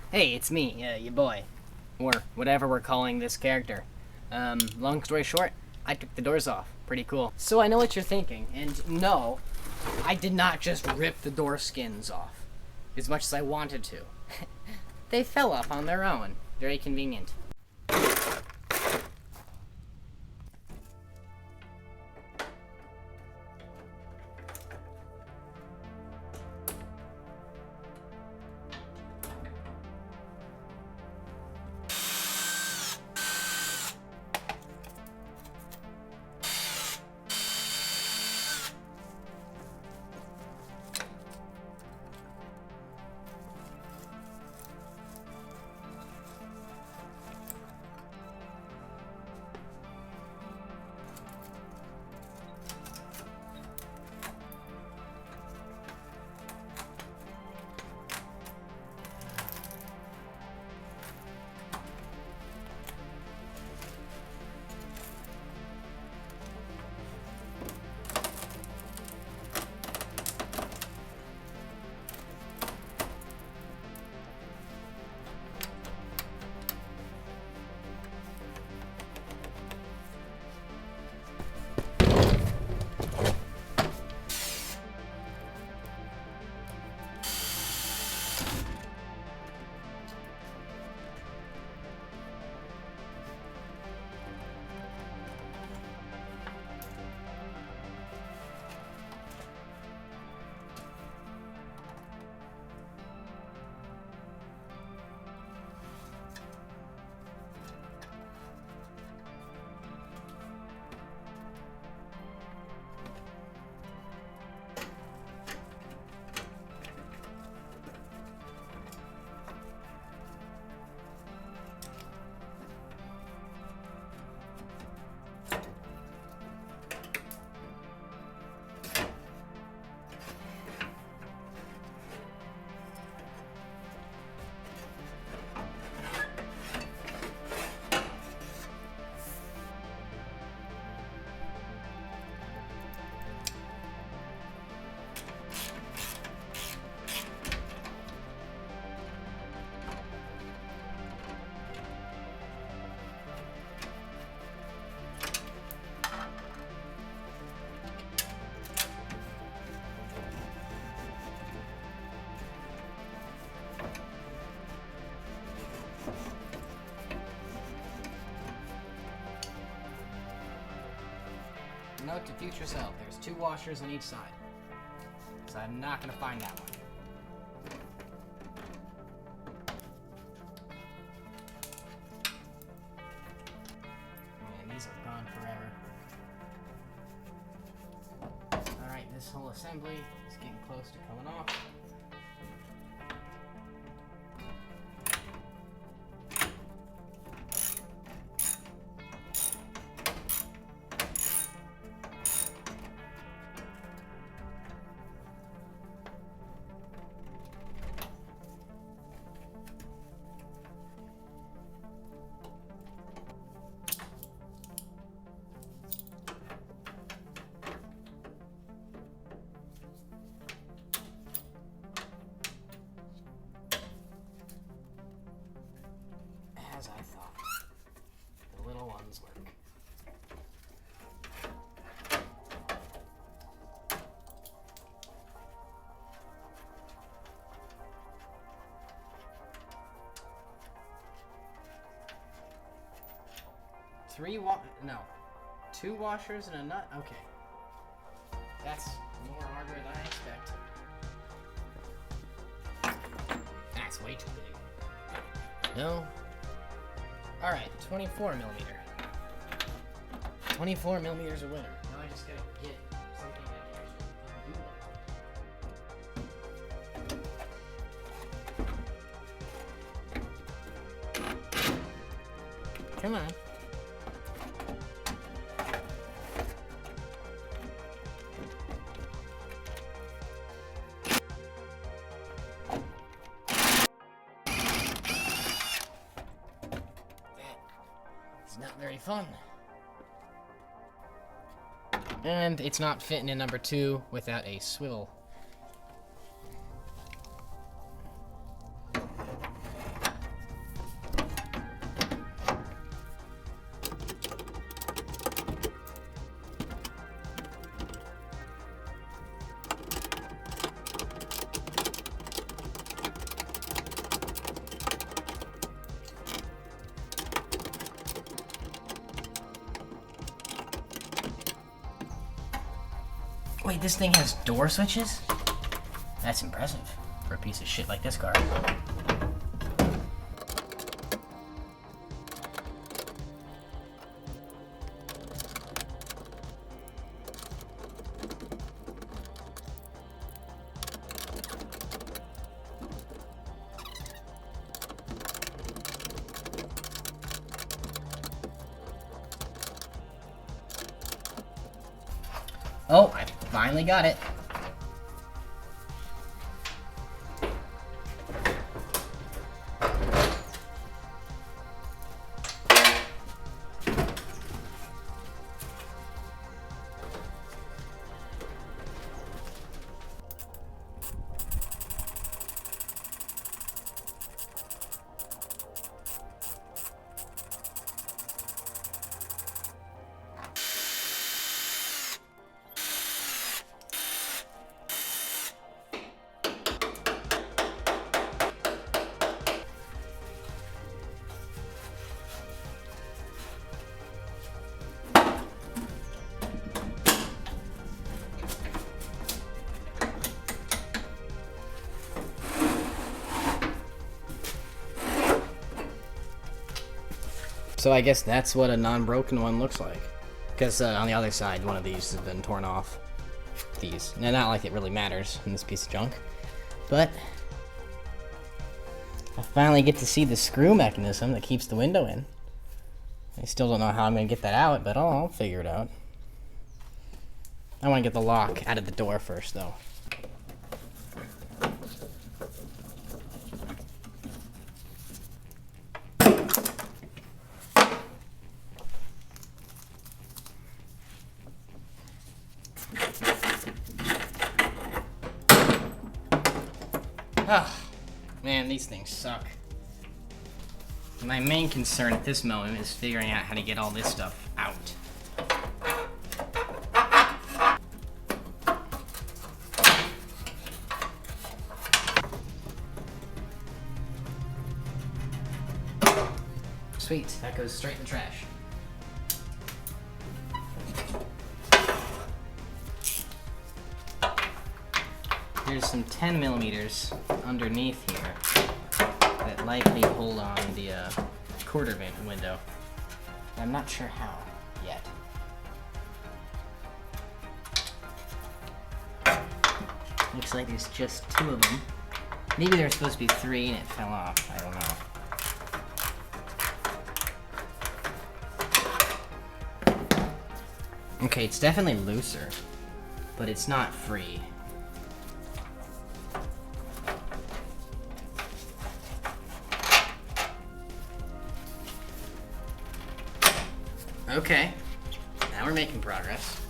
Hey, it's me, your boy. Or whatever we're calling this character. Long story short, I took the doors off. Pretty cool. So I know what you're thinking, and no, I did not just rip the door skins off. As much as I wanted to. They fell off on their own. Very convenient. Note to future self, there's 2 washers on each side. So I'm not gonna find that one. Man, these are gone forever. Alright, this whole assembly is getting close to coming off. As I thought. The little ones work. No. 2 washers and a nut? Okay. That's more hardware than I expected. That's way too big. No. Alright, 24 millimeter. 24 millimeters a winner. Now I just gotta get something that can actually Come on. Not very fun. And it's not fitting in number 2 without a swivel. Wait, this thing has door switches? That's impressive for a piece of shit like this car. Oh, I finally got it. So I guess that's what a non-broken one looks like. Because on the other side, one of these has been torn off. These. Now, not like it really matters in this piece of junk. But I finally get to see the screw mechanism that keeps the window in. I still don't know how I'm going to get that out, but I'll figure it out. I want to get the lock out of the door first, though. Oh, man, these things suck. My main concern at this moment is figuring out how to get all this stuff out. Sweet, that goes straight in the trash. There's some 10 millimeters underneath here that likely hold on the quarter window. I'm not sure how yet. Looks like there's just 2 of them. Maybe there's supposed to be 3 and it fell off. I don't know. Okay, it's definitely looser, but it's not free. Okay, now we're making progress.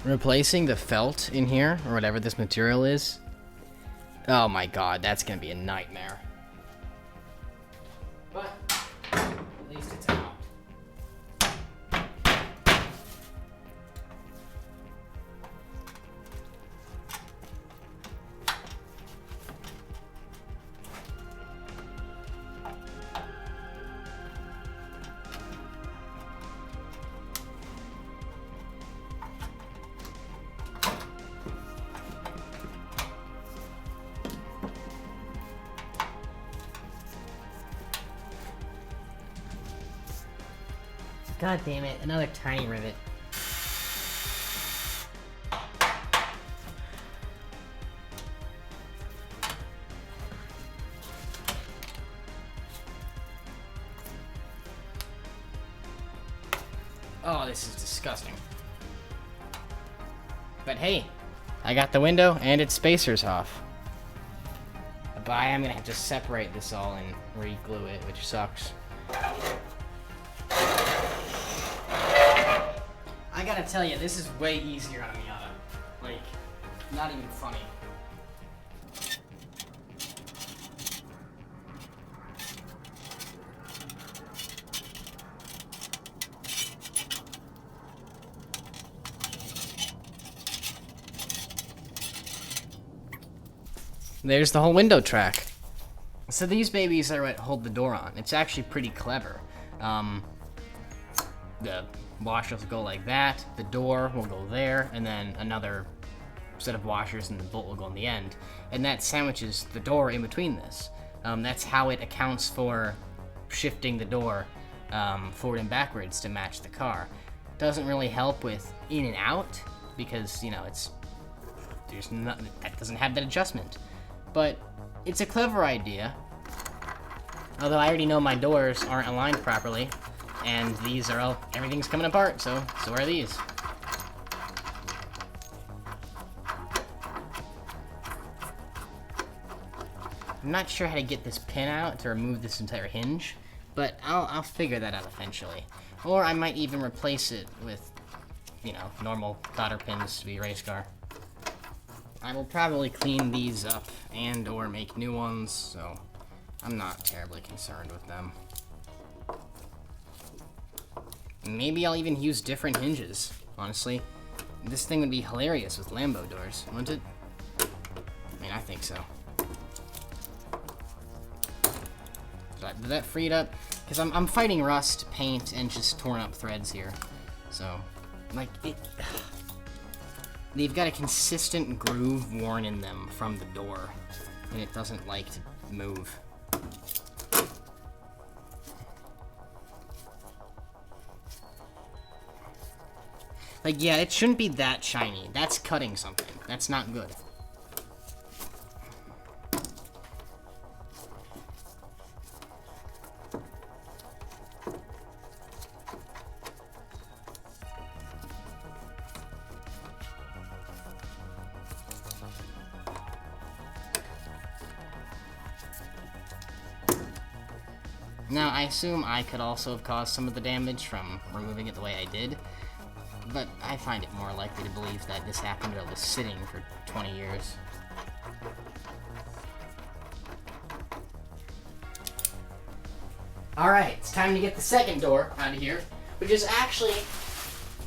Replacing the felt in here, or whatever this material is. Oh my god, that's gonna be a nightmare. But at least it's out. God damn it, another tiny rivet. Oh, this is disgusting. But hey, I got the window and its spacers off. But I'm gonna have to separate this all and re-glue it, which sucks. I gotta tell you, this is way easier on a Miata. Like, not even funny. there's the whole window track. So these babies are what hold the door on. It's actually pretty clever. The washers will go like that, the door will go there, and then another set of washers and the bolt will go in the end. And that sandwiches the door in between this. That's how it accounts for shifting the door forward and backwards to match the car. Doesn't really help with in and out because, you know, that doesn't have that adjustment. But it's a clever idea. Although I already know my doors aren't aligned properly, and these are everything's coming apart, so are these. I'm not sure how to get this pin out to remove this entire hinge, but I'll figure that out eventually. Or I might even replace it with, you know, normal solder pins to be race car. I will probably clean these up and or make new ones, so I'm not terribly concerned with them. Maybe I'll even use different hinges, honestly. This thing would be hilarious with Lambo doors, wouldn't it? I mean, I think so. Did that free it up? Because I'm fighting rust, paint, and just torn up threads here. So, like, they've got a consistent groove worn in them from the door, and it doesn't like to move. Like, yeah, it shouldn't be that shiny. That's cutting something. That's not good. Now, I assume I could also have caused some of the damage from removing it the way I did, but I find it more likely to believe that this happened while it was sitting for 20 years. Alright, it's time to get the second door out of here, which is actually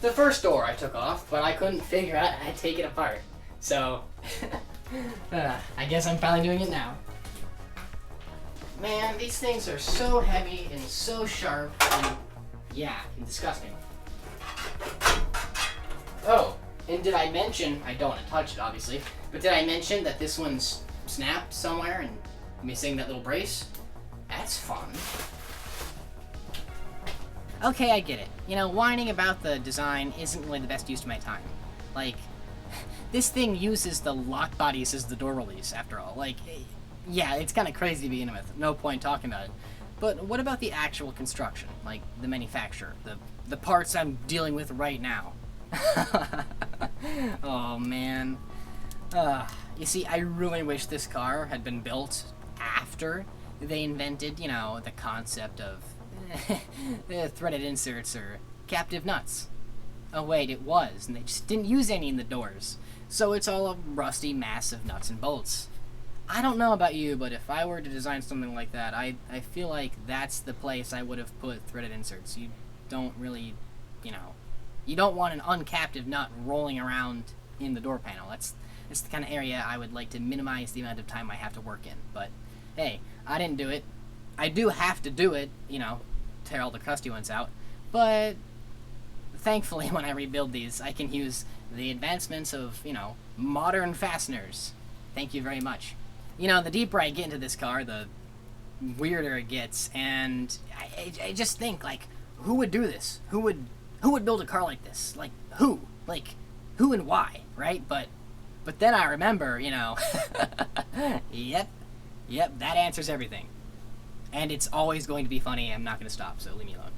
the first door I took off, but I couldn't figure out how to take it apart. So, I guess I'm finally doing it now. Man, these things are so heavy and so sharp and, yeah, disgusting. Oh, and did I mention, I don't want to touch it obviously, but did I mention that this one's snapped somewhere and missing that little brace? That's fun. Okay, I get it. You know, whining about the design isn't really the best use of my time. Like, this thing uses the lock bodies as the door release, after all. Like, yeah, it's kind of crazy to begin with. No point talking about it. But what about the actual construction? Like, the manufacturer? The parts I'm dealing with right now? Oh, man. You see, I really wish this car had been built after they invented, you know, the concept of threaded inserts or captive nuts. Oh, wait, it was, and they just didn't use any in the doors. So it's all a rusty mass of nuts and bolts. I don't know about you, but if I were to design something like that, I feel like that's the place I would have put threaded inserts. You don't really, you know, you don't want an uncaptive nut rolling around in the door panel. That's the kind of area I would like to minimize the amount of time I have to work in. But, hey, I didn't do it. I do have to do it, you know, tear all the crusty ones out. But, thankfully, when I rebuild these, I can use the advancements of, you know, modern fasteners. Thank you very much. You know, the deeper I get into this car, the weirder it gets, and I just think, like, who would do this? Who would build a car like this? Like, who? Like, who and why, right? But then I remember, you know, yep, that answers everything. And it's always going to be funny. I'm not going to stop, so leave me alone.